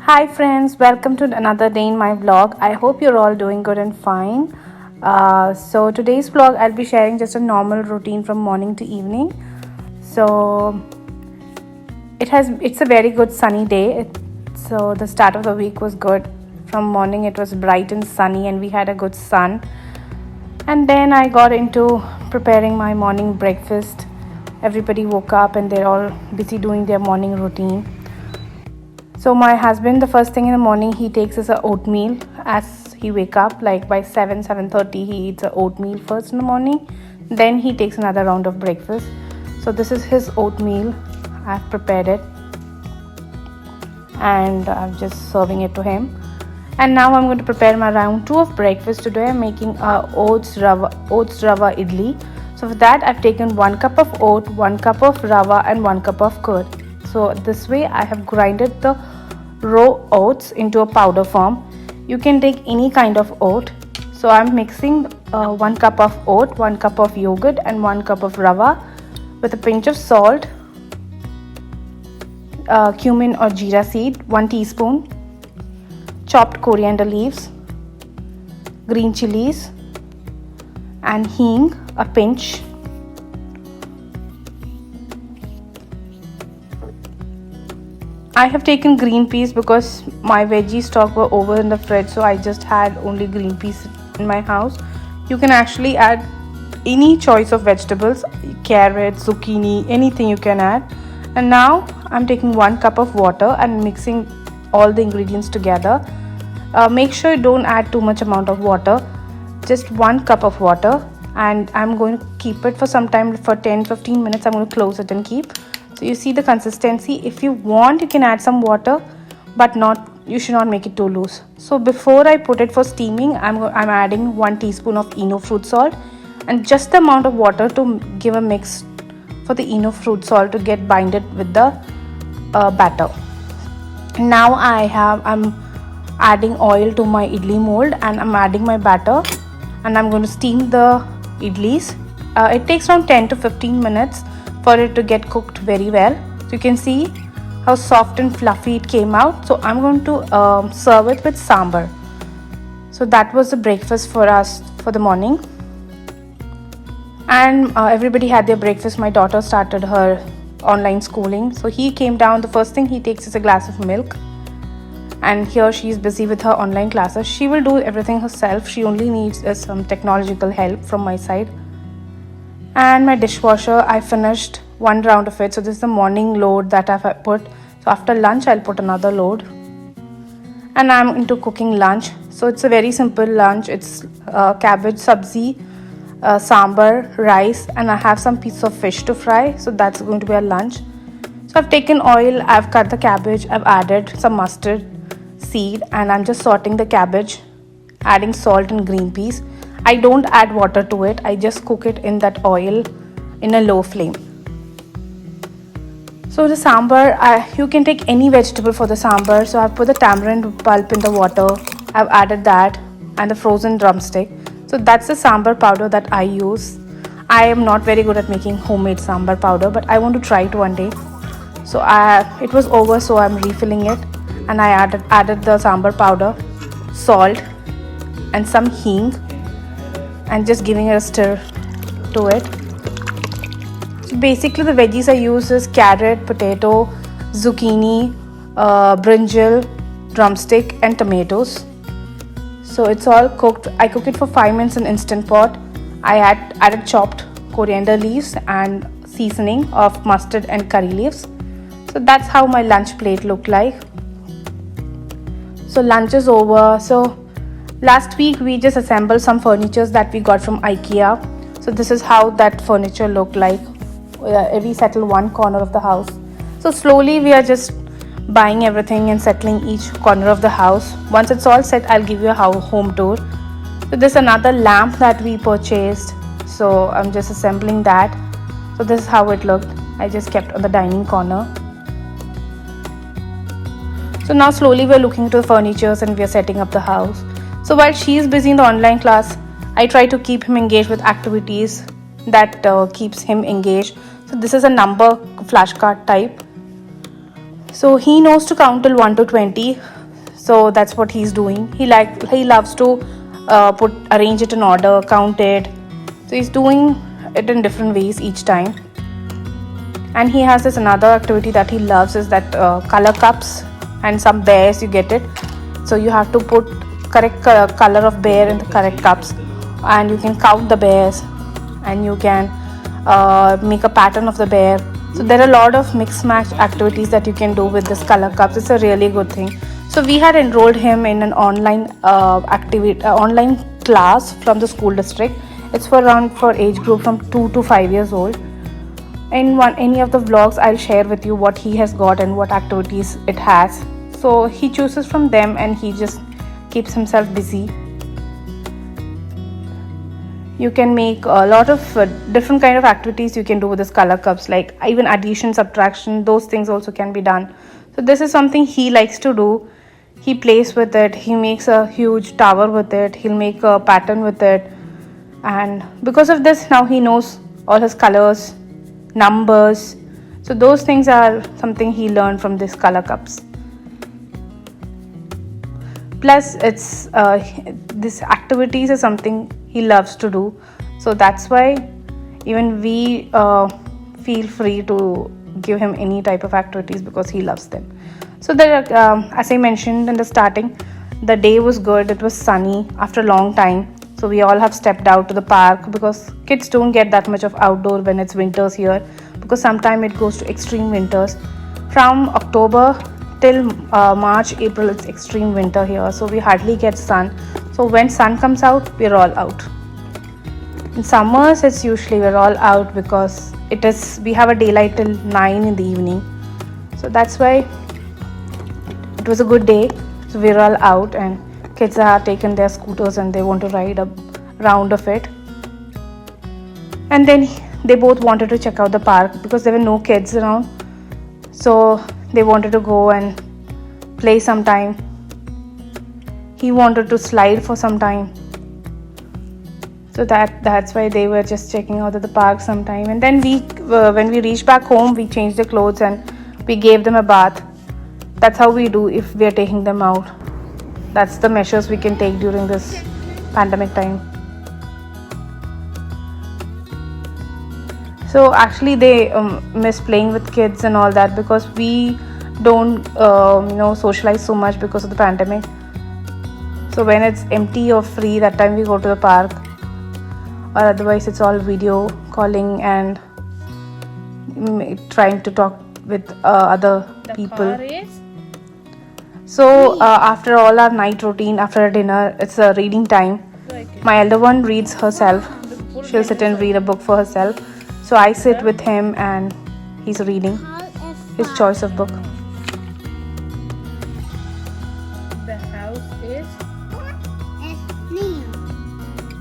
Hi friends, welcome to another day in my vlog. I hope you're all doing good and fine. So today's vlog I'll be sharing just a normal routine from morning to evening. So it's a very good sunny day. So the start of the week was good. From morning it was bright and sunny and we had a good sun. And then I got into preparing my morning breakfast. Everybody woke up and they're all busy doing their morning routine. So my husband, the first thing in the morning he takes is a oatmeal as he wake up, like by 7:30 he eats a oatmeal first in the morning. Then he takes another round of breakfast. So this is his oatmeal. I've prepared it and I'm just serving it to him. And now I'm going to prepare my round 2 of breakfast. Today I'm making a oats rava idli. So for that I've taken 1 cup of oat, 1 cup of rava and 1 cup of curd. So this way I have grinded the raw oats into a powder form. You can take any kind of oat. So I'm mixing 1 cup of oat, 1 cup of yogurt and 1 cup of rava with a pinch of salt, cumin or jeera seed, 1 teaspoon, chopped coriander leaves, green chilies and hing, a pinch. I have taken green peas because my veggie stock were over in the fridge, so I just had only green peas in my house. You can actually add any choice of vegetables, carrot, zucchini, anything you can add. And now I'm taking 1 cup of water and mixing all the ingredients together. Make sure you don't add too much amount of water, just 1 cup of water, and I'm going to keep it for some time, for 10-15 minutes. I'm going to close it and keep. So you see the consistency. If you want you can add some water, but you should not make it too loose. So before I put it for steaming, I'm adding 1 teaspoon of Eno fruit salt and just the amount of water to give a mix for the Eno fruit salt to get binded with the batter. Now I'm adding oil to my idli mold and I'm adding my batter and I'm going to steam the idlis. It takes around 10 to 15 minutes for it to get cooked very well. So you can see how soft and fluffy it came out. So I'm going to serve it with sambar. So that was the breakfast for us for the morning. And everybody had their breakfast. My daughter started her online schooling. So he came down. The first thing he takes is a glass of milk. And here she is busy with her online classes. She will do everything herself. She only needs some technological help from my side. And my dishwasher, I finished 1 round of it. So this is the morning load that I've put. So after lunch I'll put another load. And I'm into cooking lunch. So it's a very simple lunch. It's cabbage sabzi, sambar, rice, and I have some piece of fish to fry. So that's going to be a lunch. So I've taken oil, I've cut the cabbage, I've added some mustard seed and I'm just sauteing the cabbage, adding salt and green peas. I don't add water to it. I just cook it in that oil in a low flame. So the sambar, you can take any vegetable for the sambar. So I've put the tamarind pulp in the water. I've added that and the frozen drumstick. So that's the sambar powder that I use. I am not very good at making homemade sambar powder, but I want to try it one day. So it was over, so I'm refilling it. And I added the sambar powder, salt and some hing and just giving it a stir to it. So basically the veggies I use is carrot, potato, zucchini, brinjal, drumstick and tomatoes. So it's all cooked. I cook it for 5 minutes in Instant Pot. I added chopped coriander leaves and seasoning of mustard and curry leaves. So that's how my lunch plate looked like. So lunch is over. So last week we just assembled some furnitures that we got from IKEA. So this is how that furniture looked like. We settled one corner of the house. So slowly we are just buying everything and settling each corner of the house. Once it's all set, I'll give you a home tour. So this is another lamp that we purchased. So I'm just assembling that. So this is how it looked. I just kept on the dining corner. So now slowly we're looking to the furnitures and we're setting up the house. So while she is busy in the online class, I try to keep him engaged with activities that keeps him engaged. So this is a number flashcard type. So he knows to count till 1 to 20. So that's what he's doing. He loves to arrange it in order, count it. So he's doing it in different ways each time. And he has this another activity that he loves is that color cups and some bears, you get it. So you have to put correct color of bear in the correct cups, and you can count the bears, and you can make a pattern of the bear. So there are a lot of mix match activities that you can do with this color cups. It's a really good thing. So we had enrolled him in an online online class from the school district. It's for age group from 2 to 5 years old. In any of the vlogs, I'll share with you what he has got and what activities it has. So he chooses from them and he just keeps himself busy. You can make a lot of different kind of activities you can do with this color cups, like even addition, subtraction, those things also can be done. So this is something he likes to do. He plays with it. He makes a huge tower with it. He'll make a pattern with it. And because of this, now he knows all his colors, numbers. So those things are something he learned from these color cups. Plus it's this activities is something he loves to do. So that's why even we feel free to give him any type of activities because he loves them. So there, as I mentioned in the starting, the day was good. It was sunny after a long time. So we all have stepped out to the park because kids don't get that much of outdoor when it's winters here, because sometimes it goes to extreme winters. From October till March, April, it's extreme winter here. So we hardly get sun. So when sun comes out, we're all out. In summers, it's usually we're all out because we have a daylight till 9 in the evening. So that's why it was a good day. So we're all out and kids have taken their scooters and they want to ride a round of it. And then they both wanted to check out the park because there were no kids around. So they wanted to go and play some time. He wanted to slide for some time. So that's why they were just checking out at the park sometime. And then when we reached back home, we changed the clothes and we gave them a bath. That's how we do if we are taking them out. That's the measures we can take during this pandemic time. So actually they miss playing with kids and all that because we don't socialize so much because of the pandemic. So when it's empty or free, that time we go to the park, or otherwise it's all video calling and trying to talk with other people. So after all our night routine, after dinner, it's a reading time. My elder one reads herself. She'll sit and read a book for herself. So I sit with him and he's reading his choice of book. The house is new.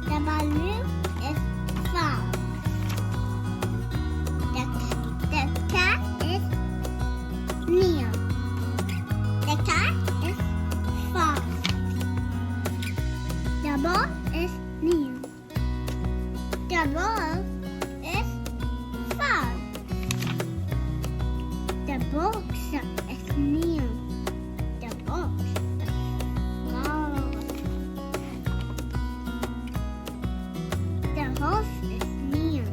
The balloon is found. The cat is new. The cat is found. The ball is new. The ball is found. The box is new. The box is found. The house is new.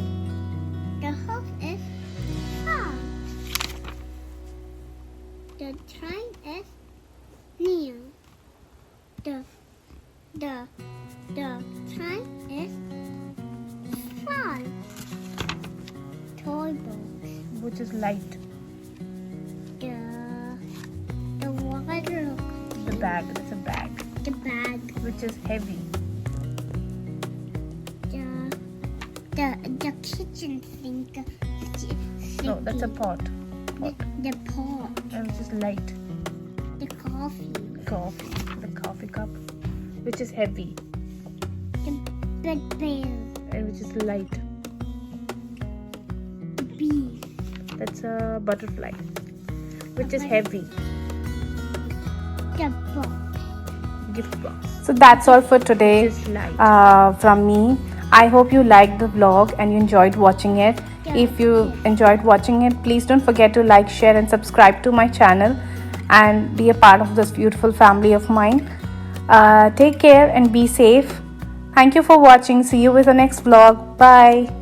The house is found. The train is new. The train is found. Toy box. Which is light. The water. The bag. It's a bag. The bag. Which is heavy. The kitchen sink. No, that's a pot. The pot. Which is light. The coffee. The coffee cup. Which is heavy. The bed bell. And which is light. The bee. That's a butterfly. Which is heavy. The box. Gift box. So that's all for today from me. I hope you liked the vlog and you enjoyed watching it. If you enjoyed watching it, please don't forget to like, share and subscribe to my channel. and be a part of this beautiful family of mine. Take care and be safe. Thank you for watching. See you with the next vlog. Bye.